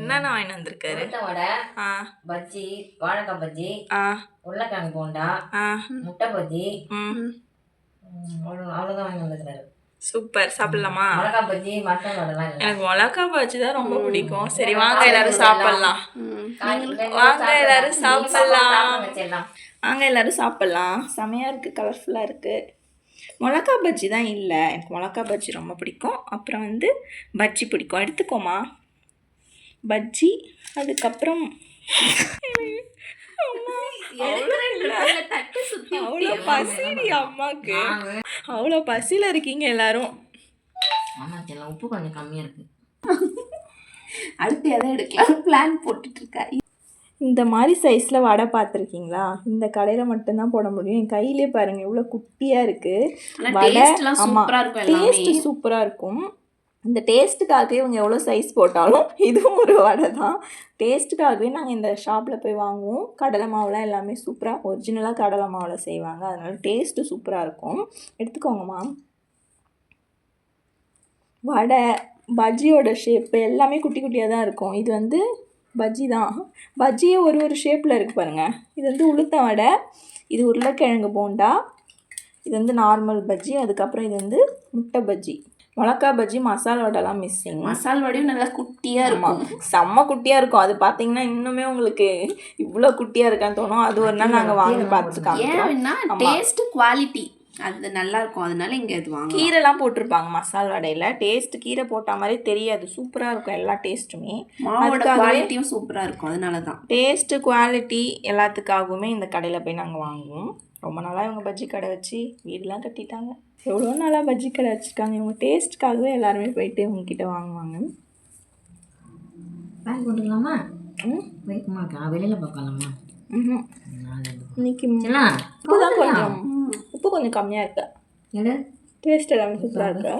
என்னென்ன வாங்கிட்டு வந்திருக்காரு? வடை, பஜ்ஜி, வாழைக்காய் பஜ்ஜி, உருளைக்கிழங்கு போண்டா, முட்டை பஜ்ஜி, அவ்வளோதான் வாங்கி வந்திருக்காரு. சூப்பர். சாப்பிடலாமா? மிளகா பஜ்ஜி, மட்டன் வடைலாம் எனக்கு மிளகா பஜ்ஜி தான் ரொம்ப பிடிக்கும். சரி வாங்க எல்லாரும் சாப்பிடலாம். வாங்க எல்லாரும் சாப்பிடலாம். வாங்க எல்லாரும் சாப்பிடலாம். செமையாக இருக்குது, கலர்ஃபுல்லாக இருக்குது. மிளகா பஜ்ஜி தான் இல்லை, எனக்கு மிளகா பஜ்ஜி ரொம்ப பிடிக்கும். அப்புறம் வந்து பஜ்ஜி பிடிக்கும். எடுத்துக்கோமா பஜ்ஜி. அதுக்கப்புறம் அவ்வளோ பசிடி அம்மாவுக்கு, அவ்வளோ பசியில் இருக்கீங்க எல்லாரும். ஆமாம், உப்பு கொஞ்சம் கம்மியாக இருக்குது. அடுத்து எதை எடுக்கலாம் பிளான் போட்டுட்ருக்கா. இந்த மாதிரி சைஸில் வடை பார்த்துருக்கீங்களா? இந்த கடையில் மட்டும்தான் போட முடியும். என் கையிலே பாருங்கள் எவ்வளோ குட்டியாக இருக்குது வடை. ஆமாம், டேஸ்ட்டு சூப்பராக இருக்கும். இந்த டேஸ்ட்டுக்காகவே இவங்க எவ்வளோ சைஸ் போட்டாலும் இதுவும் ஒரு வடை தான். டேஸ்ட்டுக்காகவே நாங்கள் இந்த ஷாப்பில் போய் வாங்குவோம். கடலை மாவுலாம் எல்லாமே சூப்பராக ஒரிஜினலாக கடலை மாவில் செய்வாங்க. அதனால டேஸ்ட்டு சூப்பராக இருக்கும். எடுத்துக்கோங்கம்மா. வடை பஜ்ஜியோட ஷேப்பு எல்லாமே குட்டி குட்டியாக தான் இருக்கும். இது வந்து பஜ்ஜி தான். பஜ்ஜியே ஒரு ஷேப்பில் இருக்குது பாருங்கள். இது வந்து உளுத்த வடை, இது உருளைக்கிழங்கு போண்டா, இது வந்து நார்மல் பஜ்ஜி. அதுக்கப்புறம் இது வந்து முட்டை பஜ்ஜி. மிளகா பஜ்ஜி, மசால் வடைலாம் மிஸ்ஸிங். மசால் வடையும் நல்லா குட்டியாக இருக்கும், செம்ம குட்டியாக இருக்கும். அது பார்த்தீங்கன்னா இன்னுமே உங்களுக்கு இவ்வளோ குட்டியாக இருக்கான்னு தோணும். அது ஒரு நாள் நாங்கள் வாங்கி பார்த்துருக்காங்க. ஏன்னா டேஸ்ட்டு குவாலிட்டி அது நல்லா இருக்கும், அதனால இங்கே இது வாங்க. கீரைலாம் போட்டிருப்பாங்க மசால் வடையில். டேஸ்ட்டு கீரை போட்ட மாதிரி தெரியாது, சூப்பராக இருக்கும் எல்லா டேஸ்ட்டுமே. அதுக்காக குவாலிட்டியும் சூப்பராக இருக்கும். அதனால தான் டேஸ்ட்டு குவாலிட்டி எல்லாத்துக்காகவுமே இந்த கடையில் போய் நாங்கள் வாங்குவோம். ரொம்ப நாளாக இவங்க பஜ்ஜி கடை வச்சு வீடெலாம் கட்டிட்டாங்க. எவ்வளோ நாளாக பஜ்ஜி கடை வச்சுருக்காங்க. இவங்க டேஸ்ட்டுக்காகவே எல்லாருமே போயிட்டு இவங்ககிட்ட வாங்குவாங்க. பேக் போட்டுக்கலாமா? வைக்கமாக்கா, வெளியில் பார்க்கலாமா? இன்னைக்கு உப்பு தான் கொஞ்சம் கம்மியாக இருக்கு. டேஸ்ட் எல்லாமே சூப்பராக இருக்கு.